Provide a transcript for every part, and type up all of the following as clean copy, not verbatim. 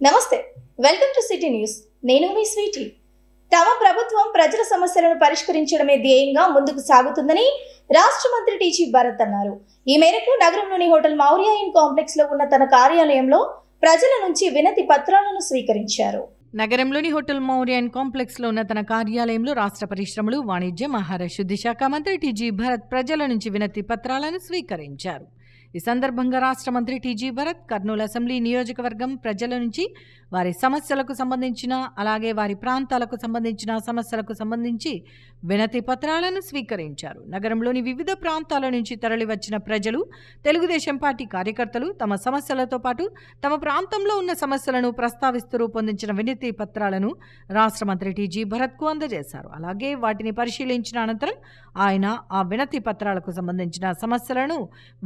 నమస్తే, welcome to city news. నేను మీ Sweety. తమ ప్రభుత్వం ప్రజల సమస్యలను పరిష్కరించడమే ధ్యేయంగా ముందుకు సాగుతుందని రాష్ట్ర మంత్రి టీజీ భరత్ అన్నారు. ఈ మేరకు నగరంలోని హోటల్ మౌర్య ఇన్ కాంప్లెక్స్ లో ఉన్న తన కార్యాలయంలో ప్రజల నుంచి వినతి పత్రాలను స్వీకరించారు. నగరంలోని హోటల్ మౌర్య ఇన్ కాంప్లెక్స్ లో ఉన్న తన కార్యాలయంలో రాష్ట్ర పరిశ్రమలు, వాణిజ్యం, ఆహార శుద్ధి శాఖ మంత్రి టీజీ భరత్ ప్రజల నుంచి వినతి పత్రాలను స్వీకరించారు. ఈ సందర్భంగా రాష్ట్ర మంత్రి టీజీ భరత్ కర్నూలు అసెంబ్లీ నియోజకవర్గం ప్రజల నుంచి వారి సమస్యలకు సంబంధించిన, అలాగే వారి ప్రాంతాలకు సంబంధించిన సమస్యలకు సంబంధించి వినతి పత్రాలను స్వీకరించారు. నగరంలోని వివిధ ప్రాంతాల నుంచి తరలివచ్చిన ప్రజలు, తెలుగుదేశం పార్టీ కార్యకర్తలు తమ సమస్యలతో పాటు తమ ప్రాంతంలో ఉన్న సమస్యలను ప్రస్తావిస్తూ రూపొందించిన వినతి పత్రాలను రాష్ట్ర మంత్రి టీజీ భరత్కు అందజేశారు. అలాగే వాటిని పరిశీలించిన అనంతరం ఆయన ఆ వినతి పత్రాలకు సంబంధించిన సమస్యలను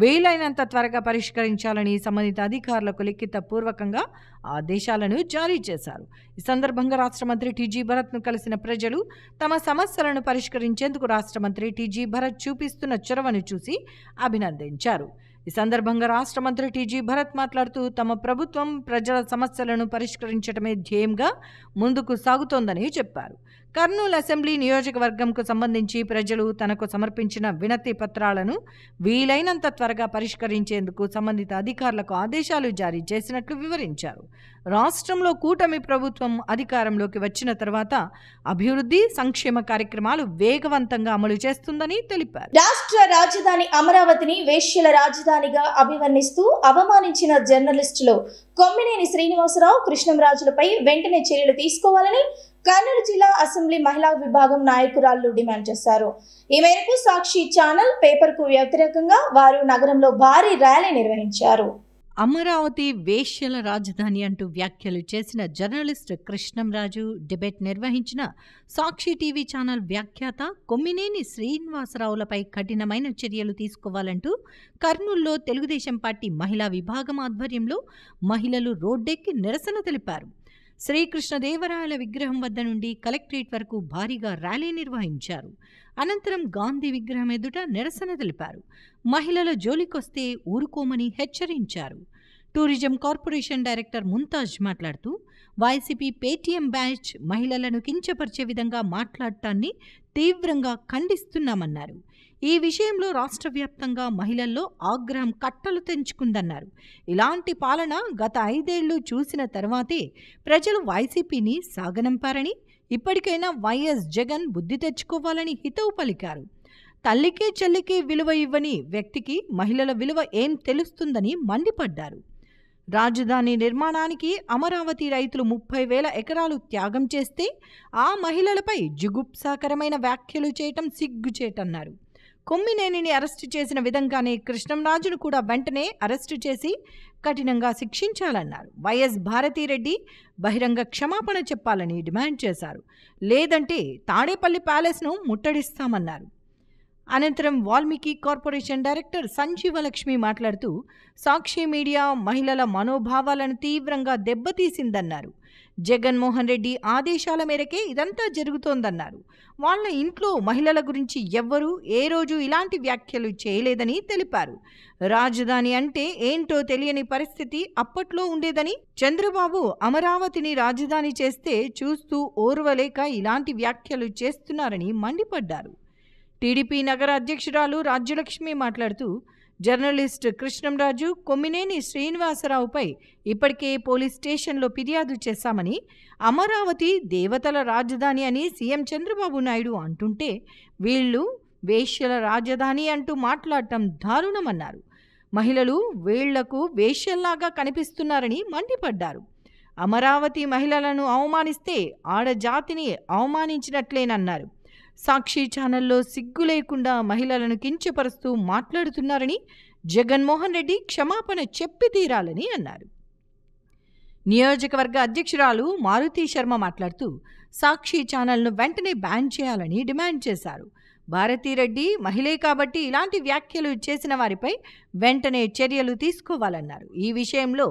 వీలైనంత త్వరగా పరిష్కరించాలని సంబంధిత అధికారులకు లిఖిత పూర్వకంగా ఆదేశాలను జారీ చేశారు. ఈ సందర్భంగా రాష్ట్ర మంత్రి టీజీ భరత్ను కలిసిన ప్రజలు తమ సమస్యలను పరిష్కరించేందుకు రాష్ట్ర మంత్రి టీజీ భరత్ చూపిస్తున్న చొరవను చూసి అభినందించారు. ఈ సందర్భంగా రాష్ట్ర మంత్రి టీజీ భరత్ మాట్లాడుతూ తమ ప్రభుత్వం ప్రజల సమస్యలను పరిష్కరించడమే ధ్యేయంగా ముందుకు సాగుతోందని చెప్పారు. కర్నూలు అసెంబ్లీ నియోజకవర్గంకు సంబంధించి ప్రజలు తనకు సమర్పించిన వినతి పత్రాలను వీలైనంత త్వరగా పరిష్కరించేందుకు సంబంధిత అధికారులకు ఆదేశాలు జారీ చేసినట్లు వివరించారు. రాష్ట్రంలో కూటమి ప్రభుత్వం అధికారంలోకి వచ్చిన తర్వాత అభివృద్ధి, సంక్షేమ కార్యక్రమాలు వేగవంతంగా అమలు చేస్తుందని తెలిపారు. రాష్ట్ర రాజధాని అమరావతిని వేశ్యల రాజధానిగా అభివర్ణిస్తూ అవమానించిన జర్నలిస్టులు కొమ్మినేని శ్రీనివాసరావు, కృష్ణంరాజులపై వెంటనే చర్యలు తీసుకోవాలని కర్నూలు జిల్లా అసెంబ్లీ మహిళా విభాగం నాయకురాళ్లు డిమాండ్ చేశారు. ఈ మేరకు సాక్షి ఛానల్ పేపర్కు వ్యతిరేకంగా వారు నగరంలో భారీ ర్యాలీ నిర్వహించారు. అమరావతి వేశ్యల రాజధాని అంటూ వ్యాఖ్యలు చేసిన జర్నలిస్ట్ కృష్ణంరాజు డిబేట్ నిర్వహించిన సాక్షి టీవీ ఛానల్ వ్యాఖ్యాత కొమ్మినేని శ్రీనివాసరావులపై కఠినమైన చర్యలు తీసుకోవాలంటూ కర్నూలులో తెలుగుదేశం పార్టీ మహిళా విభాగం ఆధ్వర్యంలో మహిళలు రోడ్డెక్కి నిరసన తెలిపారు. శ్రీకృష్ణదేవరాయల విగ్రహం వద్ద నుండి కలెక్టరేట్ వరకు భారీగా ర్యాలీ నిర్వహించారు. అనంతరం గాంధీ విగ్రహం ఎదుట నిరసన తెలిపారు. మహిళల జోలికొస్తే ఊరుకోమని హెచ్చరించారు. టూరిజం కార్పొరేషన్ డైరెక్టర్ ముంతాజ్ మాట్లాడుతూ వైసీపీ పేటీఎం బ్యాచ్ మహిళలను కించపరిచే విధంగా మాట్లాడటాన్ని తీవ్రంగా ఖండిస్తున్నామన్నారు. ఈ విషయంలో రాష్ట్ర వ్యాప్తంగా మహిళల్లో ఆగ్రహం కట్టలు తెంచుకుందన్నారు. ఇలాంటి పాలన గత 5 ఏళ్లు చూసిన తర్వాతే ప్రజలు వైసీపీని సాగనంపారని, ఇప్పటికైనా వైఎస్ జగన్ బుద్ధి తెచ్చుకోవాలని హితవు పలికారు. తల్లికి చెల్లికి విలువ ఇవ్వని వ్యక్తికి మహిళల విలువ ఏం తెలుస్తుందని మండిపడ్డారు. రాజధాని నిర్మాణానికి అమరావతి రైతులు 30,000 ఎకరాలు త్యాగం చేస్తే ఆ మహిళలపై జుగుప్సాకరమైన వ్యాఖ్యలు చేయటం సిగ్గుచేటన్నారు. కొమ్మినేనిని అరెస్టు చేసిన విధంగానే కృష్ణంరాజును కూడా వెంటనే అరెస్టు చేసి కఠినంగా శిక్షించాలన్నారు. వైఎస్ భారతిరెడ్డి బహిరంగ క్షమాపణ చెప్పాలని డిమాండ్ చేశారు. లేదంటే తాడేపల్లి ప్యాలెస్ను ముట్టడిస్తామన్నారు. అనంతరం వాల్మీకి కార్పొరేషన్ డైరెక్టర్ సంజీవలక్ష్మి మాట్లాడుతూ సాక్షి మీడియా మహిళల మనోభావాలను తీవ్రంగా దెబ్బతీసిందన్నారు. జగన్మోహన్ రెడ్డి ఆదేశాల మేరకే ఇదంతా జరుగుతోందన్నారు. వాళ్ళ ఇంట్లో మహిళల గురించి ఎవ్వరూ ఏ రోజు ఇలాంటి వ్యాఖ్యలు చేయలేదని తెలిపారు. రాజధాని అంటే ఏంటో తెలియని పరిస్థితి అప్పట్లో ఉండేదని, చంద్రబాబు అమరావతిని రాజధాని చేస్తే చూస్తూ ఓర్వలేక ఇలాంటి వ్యాఖ్యలు చేస్తున్నారని మండిపడ్డారు. టీడీపీ నగర అధ్యక్షురాలు రాజ్యలక్ష్మి మాట్లాడుతూ జర్నలిస్ట్ కృష్ణంరాజు, కొమ్మినేని శ్రీనివాసరావుపై ఇప్పటికే పోలీస్ స్టేషన్లో ఫిర్యాదు చేశామని, అమరావతి దేవతల రాజధాని అని సీఎం చంద్రబాబు నాయుడు అంటుంటే వీళ్ళు వేశ్యల రాజధాని అంటూ మాట్లాడటం దారుణమన్నారు. మహిళలు వీళ్లకు వేశ్యల్లాగా కనిపిస్తున్నారని మండిపడ్డారు. అమరావతి మహిళలను అవమానిస్తే ఆడజాతిని అవమానించినట్లేనన్నారు. సాక్షి ఛానల్లో సిగ్గు లేకుండా మహిళలను కించపరుస్తూ మాట్లాడుతున్నారని, జగన్మోహన్ రెడ్డి క్షమాపణ చెప్పి తీరాలని అన్నారు. నియోజకవర్గ అధ్యక్షురాలు మారుతి శర్మ మాట్లాడుతూ సాక్షి ఛానల్ను వెంటనే బ్యాన్ చేయాలని డిమాండ్ చేశారు. భారతిరెడ్డి మహిళే కాబట్టి ఇలాంటి వ్యాఖ్యలు చేసిన వారిపై వెంటనే చర్యలు తీసుకోవాలన్నారు. ఈ విషయంలో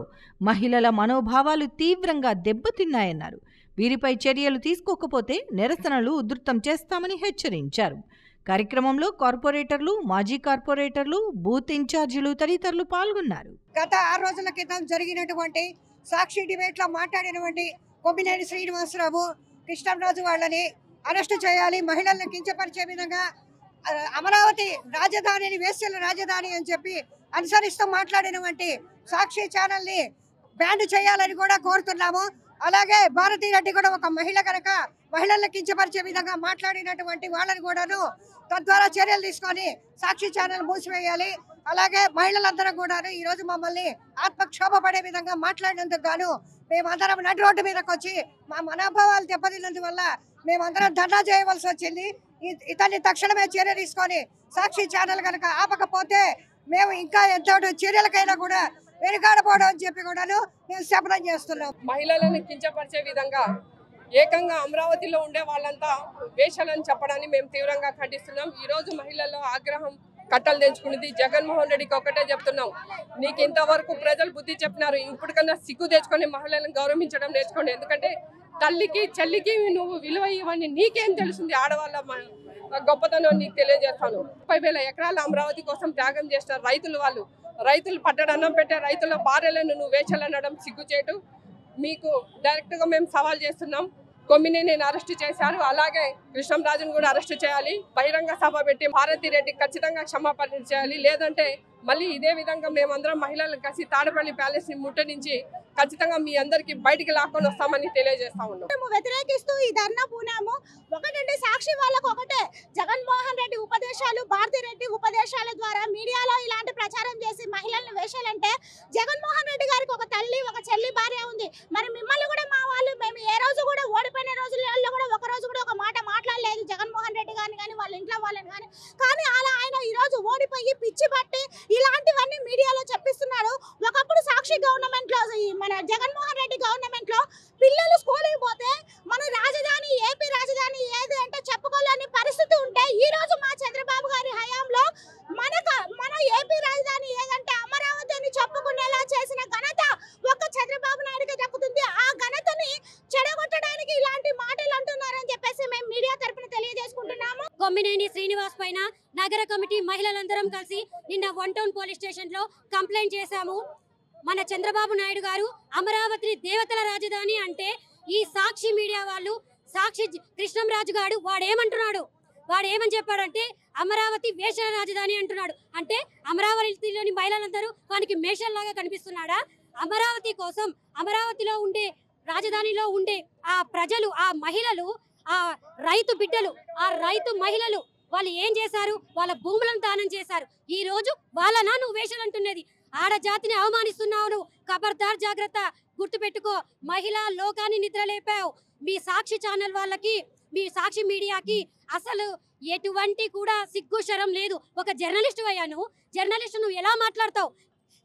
మహిళల మనోభావాలు తీవ్రంగా దెబ్బతిన్నాయన్నారు. వీరిపై చర్యలు తీసుకోకపోతే నిరసనలు ఉధృతం చేస్తామని హెచ్చరించారు. కార్యక్రమంలో కార్పొరేటర్లు, మాజీ కార్పొరేటర్లు, బూత్ ఇన్ఛార్జీలు తదితరులు పాల్గొన్నారు. గత 6 రోజుల క్రితం జరిగినటువంటి సాక్షి డిబేట్లో మాట్లాడినటువంటి కొమ్మినేని శ్రీనివాసరావు, కృష్ణంరాజు వాళ్ళని అరెస్టు చేయాలి, మహిళలను కించపరిచే విధంగా అమరావతి రాజధానిని వేశ్యల రాజధాని అని చెప్పి అనుసరిస్తూ మాట్లాడినటువంటి సాక్షి ఛానల్ని బ్యాన్ చేయాలని కూడా కోరుతున్నాము. అలాగే భారతీరెడ్డి కూడా ఒక మహిళ కనుక మహిళలను కించపరిచే విధంగా మాట్లాడినటువంటి వాళ్ళని కూడాను తద్వారా చర్యలు తీసుకొని సాక్షి ఛానల్ మూసివేయాలి. అలాగే మహిళలందరం కూడాను ఈరోజు మమ్మల్ని ఆత్మక్షోభ పడే విధంగా మాట్లాడినందుకు గాను మేమందరం నడి రోడ్డు మీదకి వచ్చి మా మనోభావాలు దెబ్బతిన్నందువల్ల మేమందరం ధర్నా చేయవలసి వచ్చింది. ఇతన్ని తక్షణమే చర్య తీసుకొని సాక్షి ఛానల్ కనుక ఆపకపోతే మేము ఇంకా ఎంతో చర్యలకైనా కూడా వెనుకాడపోవడం అని చెప్పి కూడాను మేము శపథం చేస్తున్నాం. మహిళలను కించపరిచే విధంగా ఏకంగా అమరావతిలో ఉండే వాళ్ళంతా వేషాలని చెప్పడాన్ని మేము తీవ్రంగా ఖండిస్తున్నాం. ఈరోజు మహిళల్లో ఆగ్రహం కట్టలు తెంచుకున్నది. జగన్మోహన్ రెడ్డికి ఒకటే చెప్తున్నాం, నీకు ఇంతవరకు ప్రజలు బుద్ధి చెప్పినారు, ఇప్పటికన్నా సిగ్గు తెచ్చుకొని మహిళలను గౌరవించడం నేర్చుకోండి. ఎందుకంటే తల్లికి చెల్లికి నువ్వు విలువ ఇవన్నీ నీకేం తెలుస్తుంది, ఆడవాళ్ళ గొప్పతనం నీకు తెలియజేస్తాను. 30,000 ఎకరాల అమరావతి కోసం త్యాగం చేసిన రైతులు పట్టడన్నం పెట్టే రైతుల భార్యలను నువ్వు వేచాలనడం సిగ్గుచేటు. మీకు డైరెక్ట్గా మేము సవాల్ చేస్తున్నాం. కొమ్మినేని అరెస్టు చేశారు, అలాగే కృష్ణంరాజును కూడా అరెస్టు చేయాలి. బహిరంగ సభ పెట్టి భారతీరెడ్డి ఖచ్చితంగా క్షమాపణ చేయాలి. లేదంటే మళ్ళీ ఇదే విధంగా మేమందరం మహిళలు కలిసి తాడపల్లి ప్యాలెస్ ని ముట్టడించి ఖచ్చితంగా మీ అందరికి బయటికి లాక్కొని వస్తామని తెలియజేస్తా ఉన్నాం. మేము వ్యతిరేకిస్తూ ఈ ధర్నా పూనాము. ఒకటంటే సాక్షి వాళ్ళకు ఒకటే, జగన్మోహన్ రెడ్డి ఉపదేశాలు, భారతీరెడ్డి ఉపదేశాల ద్వారా మీడియాలో ఇలాంటి ప్రచారం చేసి మహిళలను వేశాలంటే జగన్మోహన్ రెడ్డి గారికి ఒక తల్లి ఒక చెల్లి భార్య ఉంది. మరి మిమ్మల్ని కూడా మా వాళ్ళు మేము ఏ రోజు కూడా ఓడిపోయిన రోజులలో కూడా ఒక రోజు కూడా ఒక మాట మాట్లాడలేదు జగన్మోహన్ రెడ్డి గారిని కానీ వాళ్ళ ఇంట్లో వాళ్ళని కానీ అలా ఆయన ఈ రోజు ఓడిపోయి పిచ్చి పట్టి ఇలాంటివన్నీ మీడియాలో చెప్పిస్తున్నాడు. ఒకప్పుడు సాక్షి గవర్నమెంట్ లో మన జగన్మోహన్ రెడ్డి గవర్నమెంట్ లో పిల్లలు స్కూల్కి పోతే మన రాజధాని ఏపీ రాజధాని ఏది అంటే చెప్పుకోలేని పరిస్థితి ఉంటే ఈ రోజు మా చంద్రబాబు గారి హయాంలో మన ఏపీ రాజధాని ఏదంటే అమరావతి అని చెప్పుకునేలా చేసిన ఘనత ఒక్క చంద్రబాబు నాయుడుకి దక్కుతుంది. ఆ ఘనతని చెడగొట్టడానికి ఇలాంటి మాటలు అంటున్నారని చెప్పేసి మేము మీడియా తరపున తెలియజేసుకుంటున్నాము. కొమ్మినేని శ్రీనివాస్ పైన నగర కమిటీ మహిళలందరం కలిసి నిన్న 1 టౌన్ పోలీస్ స్టేషన్ లో కంప్లైంట్ చేశాము. మన చంద్రబాబు నాయుడు గారు అమరావతిని దేవతల రాజధాని అంటే ఈ సాక్షి మీడియా వాళ్ళు సాక్షి కృష్ణంరాజు గారు వాడు ఏమని చెప్పాడంటే అమరావతి వేషల రాజధాని అంటున్నాడు. అంటే అమరావతిలోని మహిళలందరూ వానికి మేషల్లాగా కనిపిస్తున్నాడా? అమరావతి కోసం అమరావతిలో ఉండే రాజధానిలో ఉండే ఆ ప్రజలు, ఆ మహిళలు, ఆ రైతు బిడ్డలు, ఆ రైతు మహిళలు వాళ్ళు ఏం చేశారు? వాళ్ళ భూములను దానం చేశారు. ఈ రోజు వాళ్ళనా నువ్వు వేషలు అంటున్నది? ఆడజాతిని అవమానిస్తున్నావు నువ్వు. ఖబర్దార్, జాగ్రత్త, గుర్తుపెట్టుకో. మహిళా లోకాన్ని నిద్రలేపావు. మీ సాక్షి ఛానల్ వాళ్ళకి, మీ సాక్షి మీడియాకి అసలు ఎటువంటి కూడా సిగ్గు శరం లేదు. ఒక జర్నలిస్ట్ అయ్యాను, జర్నలిస్ట్ నువ్వు ఎలా మాట్లాడతావు?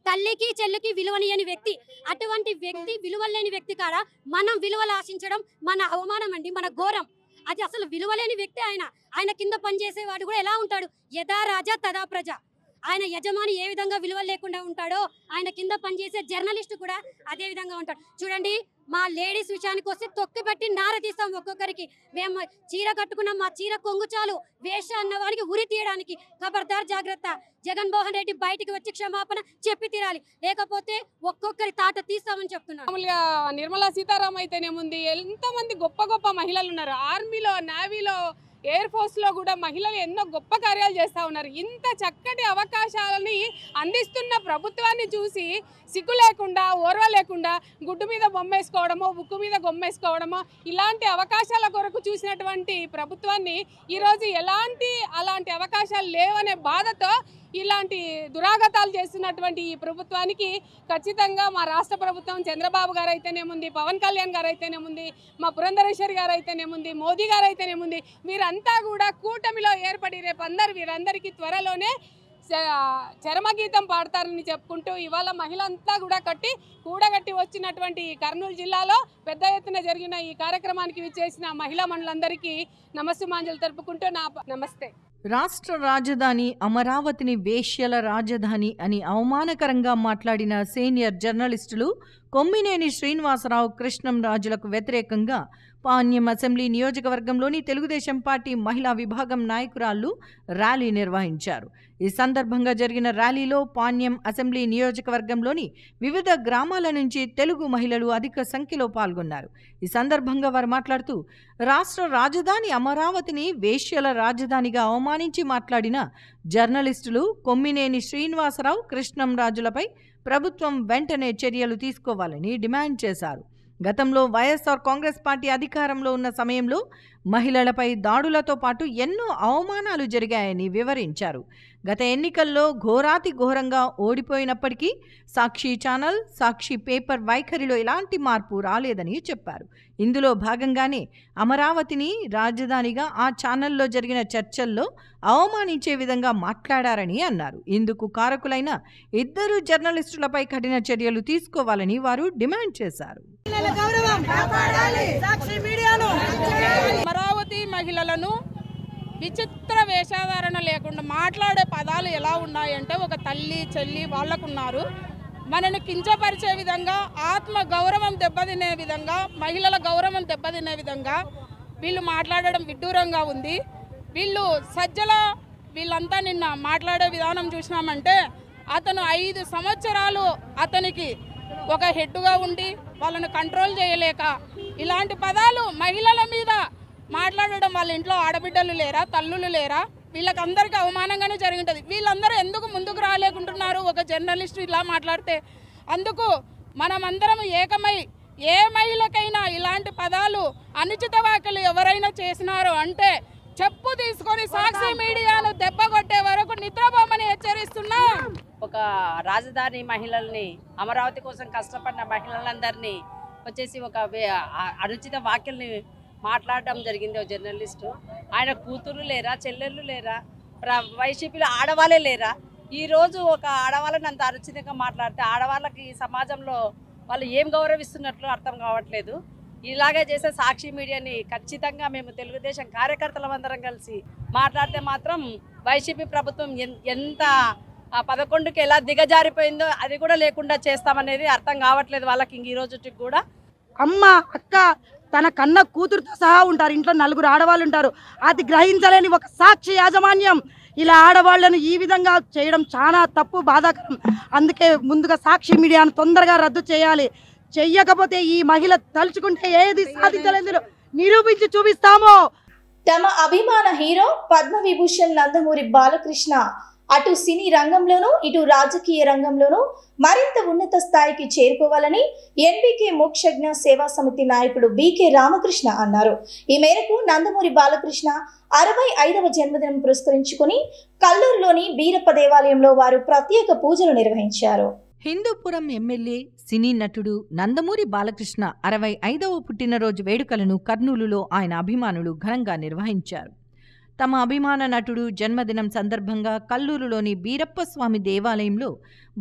తల్లికి చెల్లికి విలువనియని వ్యక్తి, అటువంటి వ్యక్తి, విలువలేని వ్యక్తి కాడ మనం విలువలు ఆశించడం మన అవమానం అండి, మన ఘోరం. అది అసలు విలువలేని వ్యక్తి. ఆయన కింద పనిచేసేవాడు కూడా ఎలా ఉంటాడు? యథా రాజా తదా ప్రజ. ఆయన యజమాని ఏ విధంగా విలువ లేకుండా ఉంటాడో ఆయన కింద పనిచేసే జర్నలిస్ట్ కూడా అదే విధంగా ఉంటాడు. చూడండి, మా లేడీస్ విషయానికి వస్తే తొక్కి పెట్టి నార తీస్తాం ఒక్కొక్కరికి. మేము చీర కట్టుకున్నాం, మా చీర కొంగు చాలు వేష అన్నవానికి ఉరి తీయడానికి. ఖబర్దార్, జాగ్రత్త. జగన్మోహన్ రెడ్డి బయటికి వచ్చి క్షమాపణ చెప్పి తీరాలి, లేకపోతే ఒక్కొక్కరి తాట తీస్తామని చెప్తున్నాను. మామూలుగా నిర్మలా సీతారామన్ అయితేనేముంది, ఎంతమంది గొప్ప గొప్ప మహిళలు ఉన్నారు. ఆర్మీలో, నేవీలో, ఎయిర్ ఫోర్స్లో కూడా మహిళలు ఎన్నో గొప్ప కార్యాలు చేస్తూ ఉన్నారు. ఇంత చక్కటి అవకాశాలని అందిస్తున్న ప్రభుత్వాన్ని చూసి సిగ్గు లేకుండా, ఓర్వ లేకుండా గుడ్డు మీద బొమ్మేసుకోవడమో, ఉక్కు మీద గొమ్మేసుకోవడమో, ఇలాంటి అవకాశాల కొరకు చూసినటువంటి ప్రభుత్వాన్ని ఈరోజు అలాంటి అవకాశాలు లేవనే బాధతో ఇలాంటి దురాగతాలు చేస్తున్నటువంటి ఈ ప్రభుత్వానికి ఖచ్చితంగా మా రాష్ట్ర ప్రభుత్వం, చంద్రబాబు గారు అయితేనేముంది, పవన్ కళ్యాణ్ గారు అయితేనేముంది, మా పురంధరేశ్వరి గారు అయితేనేముంది, మోదీ గారు అయితేనేముంది, వీరంతా కూడా కూటమిలో ఏర్పడి రేపు వీరందరికీ త్వరలోనే చరమగీతం పాడతారని చెప్పుకుంటూ ఇవాళ మహిళంతా కూడా కూడగట్టి వచ్చినటువంటి కర్నూలు జిల్లాలో పెద్ద ఎత్తున జరిగిన ఈ కార్యక్రమానికి విచ్చేసిన మహిళా మనులందరికీ నమస్సుమాంజలు తెలుపుకుంటూ నమస్తే. రాష్ట్ర రాజధాని అమరావతిని వేశ్యల రాజధాని అని అవమానకరంగా మాట్లాడిన సీనియర్ జర్నలిస్టులు కొమ్మినేని శ్రీనివాసరావు, కృష్ణంరాజులకు వ్యతిరేకంగా పాణ్యం అసెంబ్లీ నియోజకవర్గంలోని తెలుగుదేశం పార్టీ మహిళా విభాగం నాయకురాళ్లు ర్యాలీ నిర్వహించారు. ఈ సందర్భంగా జరిగిన ర్యాలీలో పాణ్యం అసెంబ్లీ నియోజకవర్గంలోని వివిధ గ్రామాల నుంచి తెలుగు మహిళలు అధిక సంఖ్యలో పాల్గొన్నారు. ఈ సందర్భంగా వారు మాట్లాడుతూ, రాష్ట్ర రాజధాని అమరావతిని వేశ్యల రాజధానిగా అవమానించి మాట్లాడిన జర్నలిస్టులు కొమ్మినేని శ్రీనివాసరావు, కృష్ణంరాజులపై ప్రభుత్వం వెంటనే చర్యలు తీసుకోవాలని డిమాండ్ చేశారు. గతంలో వైఎస్ఆర్ కాంగ్రెస్ పార్టీ అధికారంలో ఉన్న సమయంలో మహిళలపై దాడులతో పాటు ఎన్నో అవమానాలు జరిగాయని వివరించారు. గత ఎన్నికల్లో ఘోరాతి ఘోరంగా ఓడిపోయినప్పటికీ సాక్షి ఛానల్, సాక్షి పేపర్ వైఖరిలో ఎలాంటి మార్పు రాలేదని చెప్పారు. ఇందులో భాగంగానే అమరావతిని రాజధానిగా ఆ ఛానల్లో జరిగిన చర్చల్లో అవమానించే విధంగా మాట్లాడారని అన్నారు. ఇందుకు కారకులైన 2 జర్నలిస్టులపై కఠిన చర్యలు తీసుకోవాలని వారు డిమాండ్ చేశారు. అమరావతి మహిళలను విచిత్ర వేషధారణ లేకుండా మాట్లాడే పదాలు ఎలా ఉన్నాయంటే, ఒక తల్లి చెల్లి వాళ్ళకున్నారు. మనను కించపరిచే విధంగా, ఆత్మ గౌరవం దెబ్బతినే విధంగా, మహిళల గౌరవం దెబ్బతినే విధంగా వీళ్ళు మాట్లాడడం విడ్డూరంగా ఉంది. వీళ్ళు సజ్జల వీళ్ళంతా నిన్న మాట్లాడే విధానం చూసినామంటే, అతను 5 సంవత్సరాలు అతనికి ఒక హెడ్గా ఉండి వాళ్ళను కంట్రోల్ చేయలేక ఇలాంటి పదాలు మహిళల మీద మాట్లాడడం, వాళ్ళ ఇంట్లో ఆడబిడ్డలు లేరా, తల్లులు లేరా, వీళ్ళకందరికీ అవమానంగానే జరుగుతుంది. వీళ్ళందరూ ఎందుకు ముందుకు రాలేకుంటున్నారు ఒక జర్నలిస్టు ఇలా మాట్లాడితే? అందుకు మనమందరం ఏకమై ఏ మహిళకైనా ఇలాంటి పదాలు, అనుచిత వ్యాఖ్యలు ఎవరైనా చేసినారో అంటే చెప్పు తీసుకొని సాక్షి మీడియాను దెబ్బ కొట్టే వరకు నిద్రపోమని హెచ్చరిస్తున్నా. ఒక రాజధాని మహిళల్ని, అమరావతి కోసం కష్టపడిన మహిళలందరినీ వచ్చేసి ఒక అనుచిత వ్యాఖ్యల్ని మాట్లాడడం జరిగింది. ఒక జర్నలిస్టు, ఆయన కూతురు లేరా, చెల్లెళ్ళు లేరా, వైసీపీలో ఆడవాళ్ళే లేరా? ఈరోజు ఒక ఆడవాళ్ళని అంత అనుచితంగా మాట్లాడితే ఆడవాళ్ళకి సమాజంలో వాళ్ళు ఏం గౌరవిస్తున్నట్లు అర్థం కావట్లేదు. ఇలాగే చేసే సాక్షి మీడియాని ఖచ్చితంగా మేము తెలుగుదేశం కార్యకర్తలందరం కలిసి మాట్లాడితే మాత్రం వైసీపీ ప్రభుత్వం ఎంత 11కి ఎలా దిగజారిపోయిందో అది కూడా లేకుండా చేస్తామనేది అర్థం కావట్లేదు వాళ్ళకి. ఈ రోజుకి కూడా అమ్మ, అక్క, తన కన్న కూతురుతో సహా ఉంటారు, ఇంట్లో 4 ఆడవాళ్ళు ఉంటారు. అది గ్రహించలేని ఒక సాక్షి యాజమాన్యం ఇలా ఆడవాళ్లను ఈ విధంగా చేయడం చాలా తప్పు, బాధాకరం. అందుకే ముందుగా సాక్షి మీడియాను తొందరగా రద్దు చేయాలి. చెయ్యకపోతే ఈ మహిళ తలుచుకుంటే ఏది సాధించలేదు నిరూపించి చూపిస్తామో. తమ అభిమాన హీరో పద్మవిభూషణ్ నందమూరి బాలకృష్ణ అటు సినీ రంగంలోనూ ఇటు రాజకీయ రంగంలోనూ మరింత ఉన్నత స్థాయికి చేరుకోవాలని ఎన్బీకే మోక్షజ్ఞ సేవా సమితి నాయకుడు బీకే రామకృష్ణ అన్నారు. ఈ మేరకు నందమూరి బాలకృష్ణ 65వ జన్మదినం పురస్కరించుకుని కల్లూరులోని బీరప్ప దేవాలయంలో వారు ప్రత్యేక పూజలు నిర్వహించారు. హిందూపురం ఎమ్మెల్యే, సినీ నటుడు నందమూరి బాలకృష్ణ 65వ పుట్టినరోజు వేడుకలను కర్నూలులో ఆయన అభిమానులు ఘనంగా నిర్వహించారు. తమ అభిమాన నటుడు జన్మదినం సందర్భంగా కల్లూరులోని బీరప్పస్వామి దేవాలయంలో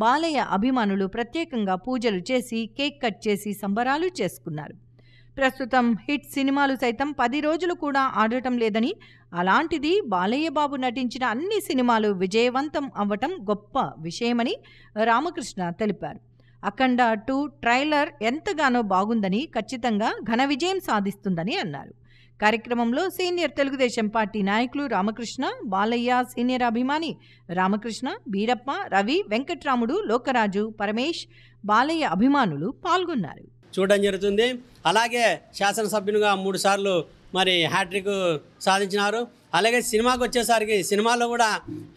బాలయ్య అభిమానులు ప్రత్యేకంగా పూజలు చేసి కేక్ కట్ చేసి సంబరాలు చేసుకున్నారు. ప్రస్తుతం హిట్ సినిమాలు సైతం 10 రోజులు కూడా ఆడటం లేదని, అలాంటిది బాలయ్య బాబు నటించిన అన్ని సినిమాలు విజయవంతం అవ్వటం గొప్ప విషయమని రామకృష్ణ తెలిపారు. అఖండ 2 ట్రైలర్ ఎంతగానో బాగుందని, ఖచ్చితంగా ఘన విజయం సాధిస్తుందని అన్నారు. కార్యక్రమంలో సీనియర్ తెలుగుదేశం పార్టీ నాయకులు రామకృష్ణ, బాలయ్య సీనియర్ అభిమాని రామకృష్ణ, బీరప్ప, రవి, వెంకట్రాముడు, లోకరాజు, పరమేష్, బాలయ్య అభిమానులు పాల్గొన్నారు. చూడడం జరుగుతుంది. అలాగే శాసనసభ్యునిగా 3 సార్లు మరి హ్యాట్రిక్ సాధించినారు. అలాగే సినిమాకి వచ్చేసరికి సినిమాలో కూడా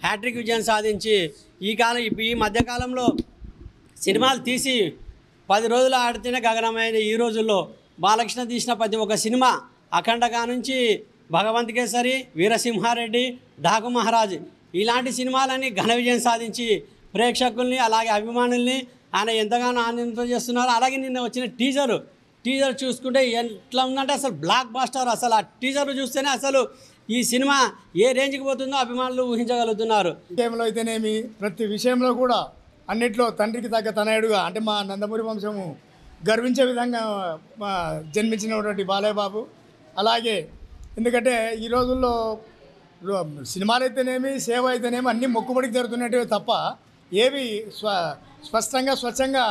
హ్యాట్రిక్ విజయం సాధించి ఈ మధ్యకాలంలో సినిమాలు తీసి 10 రోజులు ఆడితేనే గగనమైన ఈ రోజుల్లో బాలకృష్ణ తీసిన ప్రతి ఒక్క సినిమా అఖండగా నుంచి భగవంత్ కేసరి, వీరసింహారెడ్డి, డాకు మహారాజ్ ఇలాంటి సినిమాలని ఘన విజయం సాధించి ప్రేక్షకుల్ని అలాగే అభిమానుల్ని ఆయన ఎంతగానో ఆనందం చేస్తున్నారు. అలాగే నిన్న వచ్చిన టీజర్ చూసుకుంటే ఎట్లా ఉందంటే అసలు బ్లాక్ బాస్టర్. అసలు ఆ టీజర్ చూస్తేనే అసలు ఈ సినిమా ఏ రేంజ్కి పోతుందో అభిమానులు ఊహించగలుగుతున్నారు. విషయంలో అయితేనేమి ప్రతి విషయంలో కూడా అన్నిట్లో తండ్రికి తగ్గ తనయుడుగా అంటే మా నందమూరి వంశము గర్వించే విధంగా జన్మించినటువంటి బాలయ్య బాబు. అలాగే ఎందుకంటే ఈ రోజుల్లో సినిమాలు అయితేనేమి సేవ అయితేనేమి అన్నీ మొక్కుబడికి జరుగుతున్నట్టు తప్ప ఏవి స్పష్టంగా స్వచ్ఛంగా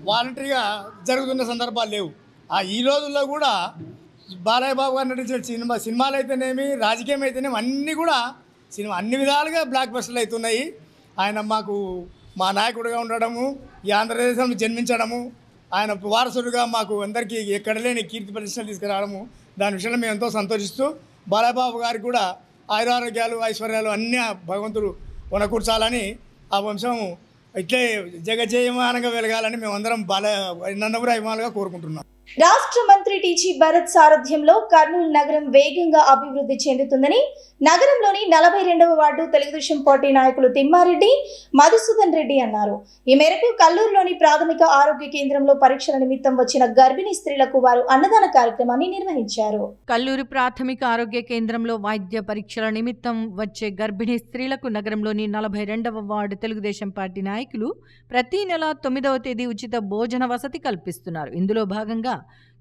వాలంటరీగా జరుగుతున్న సందర్భాలు లేవు. ఈ రోజుల్లో కూడా బాలయ్య బాబు గారు నటించిన సినిమాలు అయితేనేమి, రాజకీయం అయితేనేమి అన్నీ కూడా అన్ని విధాలుగా బ్లాక్ బస్టర్లు అవుతున్నాయి. ఆయన మా నాయకుడిగా ఉండడము, ఈ ఆంధ్రప్రదేశ్లో జన్మించడము, ఆయన వారసుడిగా మాకు అందరికీ ఎక్కడ లేని కీర్తి ప్రతిష్టలు తీసుకురావడము, దాని విషయంలో మేము ఎంతో సంతోషిస్తూ బాలయ్య బాబు గారికి కూడా ఆయురారోగ్యాలు ఐశ్వర్యాలు అన్నీ భగవంతుడు వనకూర్చాలని, ఆ వంశం ఇట్లే జగజయమానంగా వెలగాలని మేమందరం నందమూరి అభిమానులుగా కోరుకుంటున్నాం. రాష్ట్ర మంత్రి టీజీ భరత్ సారథ్యంలో కర్నూలు నగరం వేగంగా అభివృద్ధి చెందుతుందని నగరంలోని 42వ వార్డు తెలుగుదేశం పార్టీ నాయకులు తిమ్మారెడ్డి, మధుసూదన్ రెడ్డి అన్నారు. ఈ మేరకు కల్లూరులోని ప్రాథమిక ఆరోగ్య కేంద్రంలో పరీక్షల నిమిత్తం వచ్చిన గర్భిణీ స్త్రీలకు వారు అన్నదాన కార్యక్రమాన్ని నిర్వహించారు. కల్లూరు ప్రాథమిక ఆరోగ్య కేంద్రంలో వైద్య పరీక్షల నిమిత్తం వచ్చే గర్భిణీ స్త్రీలకు నగరంలోని 42వ వార్డు తెలుగుదేశం పార్టీ నాయకులు ప్రతి నెల 9వ తేదీ ఉచిత భోజన వసతి కల్పిస్తున్నారు. ఇందులో భాగంగా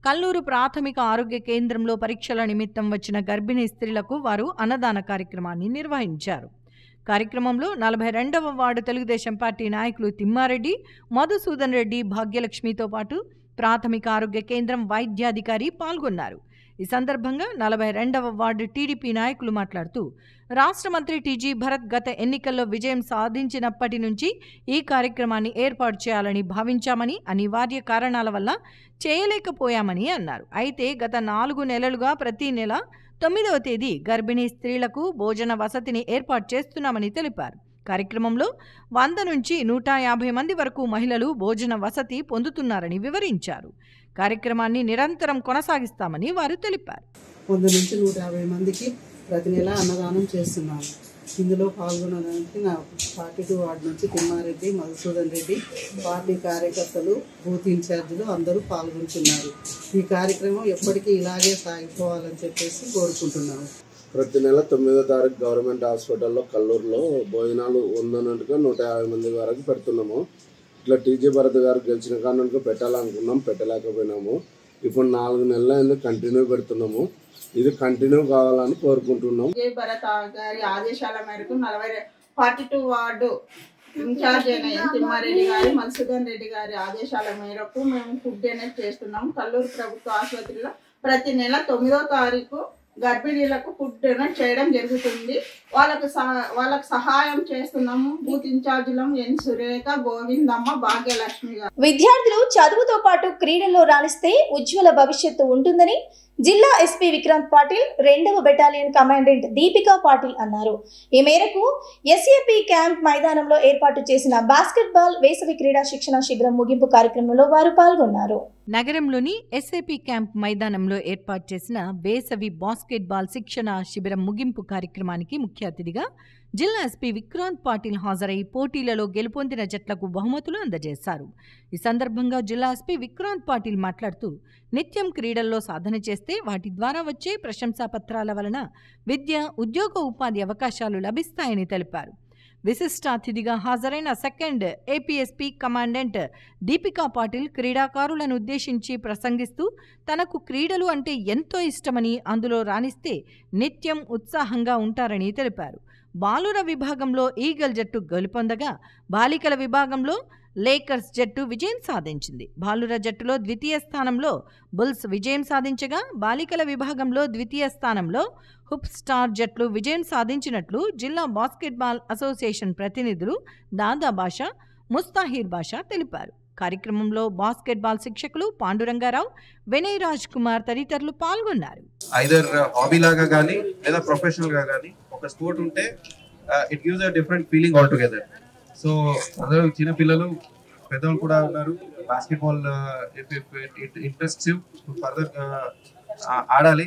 కల్లూరు ప్రాథమిక ఆరోగ్య కేంద్రంలో పరీక్షల నిమిత్తం వచ్చిన గర్భిణీ స్త్రీలకు వారు అన్నదాన కార్యక్రమాన్ని నిర్వహించారు. కార్యక్రమంలో 42వ వార్డు తెలుగుదేశం పార్టీ నాయకులు తిమ్మారెడ్డి, మధుసూదన్ రెడ్డి, భాగ్యలక్ష్మితో పాటు ప్రాథమిక ఆరోగ్య కేంద్రం వైద్యాధికారి పాల్గొన్నారు. ఈ సందర్భంగా 42వ వార్డు టీడీపీ నాయకులు మాట్లాడుతూ, రాష్ట్ర మంత్రి టీజీ భరత్ గత ఎన్నికల్లో విజయం సాధించినప్పటి నుంచి ఈ కార్యక్రమాన్ని ఏర్పాటు చేయాలని భావించామని, అనివార్య కారణాల వల్ల చేయలేకపోయామని అన్నారు. అయితే గత 4 నెలలుగా ప్రతి నెల 9వ తేదీ గర్భిణీ స్త్రీలకు భోజన వసతిని ఏర్పాటు చేస్తున్నామని తెలిపారు. కార్యక్రమంలో 100 నుంచి 150 మంది వరకు మహిళలు భోజన వసతి పొందుతున్నారని వివరించారు. కార్యక్రమాన్ని నిరంతరం కొనసాగిస్తామని వారు తెలిపారు. 100 నుంచి 150 మందికి ప్రతి నెల అన్నదానం చేస్తున్నాము. ఇందులో పాల్గొనడానికి నా 42 వార్డు నుంచి తిమ్మారెడ్డి, మధుసూదన్ రెడ్డి, పార్టీ కార్యకర్తలు, బూత్ ఇన్ఛార్జీలు అందరూ పాల్గొంటున్నారు. ఈ కార్యక్రమం ఎప్పటికీ ఇలాగే సాగిపోవాలని చెప్పేసి కోరుకుంటున్నాము. ప్రతి నెల 9వ తారీఖు గవర్నమెంట్ హాస్పిటల్లో కల్లూరులో భోజనాలు 100 నుండి 150 మంది వరకు పెడుతున్నాము. ఇట్లా టీజీ భరత్ గారు గెలిచిన కారణంగా పెట్టాలనుకున్నాం, పెట్టలేకపోయినాము. ఇప్పుడు 4 నెలల ఎందుకు కంటిన్యూ పెడుతున్నాము. ఇది కంటిన్యూ కావాలని కోరుకుంటున్నాం. టీజీ భరత్ గారి ఆదేశాల మేరకు 42 వార్డు ఇన్ఛార్జ్ అయిన తిమ్మారెడ్డి గారి, మధుసూదన్ రెడ్డి గారి ఆదేశాల మేరకు మేము ఫుడ్ డొనేట్ చేస్తున్నాము. కల్లూరు ప్రభుత్వ ఆసుపత్రిలో ప్రతి నెల 9వ తారీఖు గర్భిణీలకు ఫుడ్ డొనేట్ చేయడం జరుగుతుంది. వాళ్ళకు సహాయం చేస్తున్నాము. బూత్ ఇన్ఛార్జీలం ఎన్ సురేఖ, గోవిందమ్మ, భాగ్యలక్ష్మి గారు. విద్యార్థులు చదువుతో పాటు క్రీడల్లో రాణిస్తే ఉజ్వల భవిష్యత్తు ఉంటుందని జిల్లా ఎస్పీ విక్రాంత్ పాటిల్, 2వ బెటాలియన్ కమాండెంట్ దీపికా పాటిల్ అన్నారు. ఈ మేరకు ఎస్ఏపీ క్యాంప్ మైదానంలో ఏర్పాటు చేసిన బాస్కెట్బాల్ వేసవి క్రీడా శిక్షణ శిబిరం ముగింపు కార్యక్రమంలో వారు పాల్గొన్నారు. నగరంలోని ఎస్ఏపీ క్యాంప్ మైదానంలో ఏర్పాటు చేసిన వేసవి బాస్కెట్బాల్ శిక్షణ శిబిరం ముగింపు కార్యక్రమానికి ముఖ్య అతిథిగా జిల్లా ఎస్పీ విక్రాంత్ పాటిల్ హాజరై పోటీలలో గెలుపొందిన జట్లకు బహుమతులు అందజేశారు. ఈ సందర్భంగా జిల్లా ఎస్పీ విక్రాంత్ పాటిల్ మాట్లాడుతూ, నిత్యం క్రీడల్లో సాధన చేస్తే వాటి ద్వారా వచ్చే ప్రశంసాపత్రాల వలన విద్య, ఉద్యోగ, ఉపాధి అవకాశాలు లభిస్తాయని తెలిపారు. విశిష్ట అతిథిగా హాజరైన 2nd APSP commandant Deepika Patil క్రీడాకారులను ఉద్దేశించి ప్రసంగిస్తూ, తనకు క్రీడలు అంటే ఎంతో ఇష్టమని, అందులో రాణిస్తే నిత్యం ఉత్సాహంగా ఉంటారని తెలిపారు. బాలుర విభాగంలో ఈగల్ జట్టు గెలుపొందగా, బాలికల విభాగంలో లేకర్స్ జట్టు విజయం సాధించింది. బాలుర జట్టులో ద్వితీయ స్థానంలో బుల్స్ విజయం సాధించగా, బాలికల విభాగంలో ద్వితీయ స్థానంలో హుప్ స్టార్ జట్లు విజయం సాధించినట్లు జిల్లా బాస్కెట్బాల్ అసోసియేషన్ ప్రతినిధులు దాదా బాషా, ముస్తాహిర్ బాషా తెలిపారు. కార్యక్రమంలో బాస్కెట్బాల్ శిక్షకులు పాండురంగారావు, వినయ్ రాజ్ కుమార్ తదితరులు పాల్గొన్నారు. ఐదర్ హాబీ లాగా కానీ లేదా ప్రొఫెషనల్ గా కానీ ఒక స్పోర్ట్ ఉంటే it gives a different feeling all together. So అందరూ చిన్న పిల్లలు, పెద్దవాళ్ళు కూడా ఉన్నారు. బాస్కెట్బాల్ ఇంట్రెస్ట్ ఫర్దర్ ఆడాలి.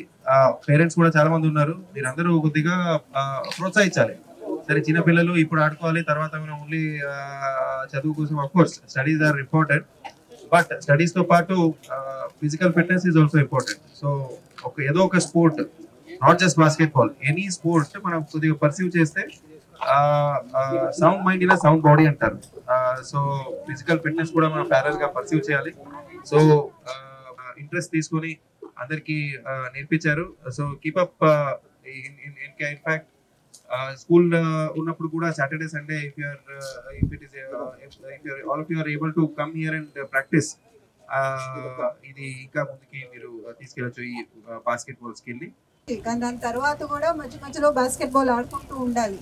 పేరెంట్స్ కూడా చాలా మంది ఉన్నారు. మీరందరూ కొద్దిగా ప్రోత్సహించాలి. సరే, చిన్న పిల్లలు ఇప్పుడు ఆడుకోవాలి, తర్వాత మనం ఓన్లీ చదువు కోసం, of course studies are important, but studies తో పాటు physical fitness is also important. So ఏదో ఒక sport, not just basketball, any sport మనం కొద్దిగా పర్సీవ్ చేస్తే సౌండ్ మైండ్ ఇలా సౌండ్ బాడీ అంటారు. సో ఫిజికల్ ఫిట్నెస్ కూడా మనం ప్యారల్ గా పర్సీవ్ చేయాలి. సో ఇంట్రెస్ట్ తీసుకొని అందరికి నేర్పించారు. So keep up. In fact school ఉన్నప్పుడు కూడా Saturday Sunday if all of you are able to come here and practice, ఇది ఇంకా ముందుకి మీరు తీసుకెళ్ళచ్చు ఈ బాస్కెట్బాల్ స్కిల్ ని. కానీ దాని తర్వాత కూడా మధ్యలో బాస్కెట్బాల్ ఆడుకుంటూ ఉండాలి.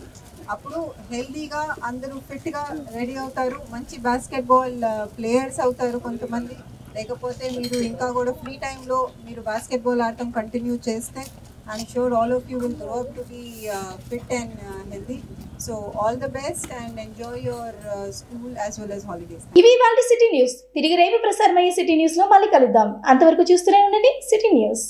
అప్పుడు హెల్దీగా అందరూ ఫిట్గా రెడీ అవుతారు, మంచి బాస్కెట్బాల్ ప్లేయర్స్ అవుతారు కొంతమంది. లేకపోతే మీరు ఇంకా కూడా ఫ్రీ టైంలో మీరు బాస్కెట్బాల్ ఆడటం కంటిన్యూ చేస్తే I'm sure all of you will grow up to be fit and healthy. So all the best and enjoy your school as well as holidays. ఇవి వాళ్ళ సిటీ న్యూస్. తిరిగి రేపు ప్రసారమయ్యే సిటీ న్యూస్ లో మళ్ళీ కలుద్దాం. అంతవరకు చూస్తూనే ఉండండి సిటీ న్యూస్.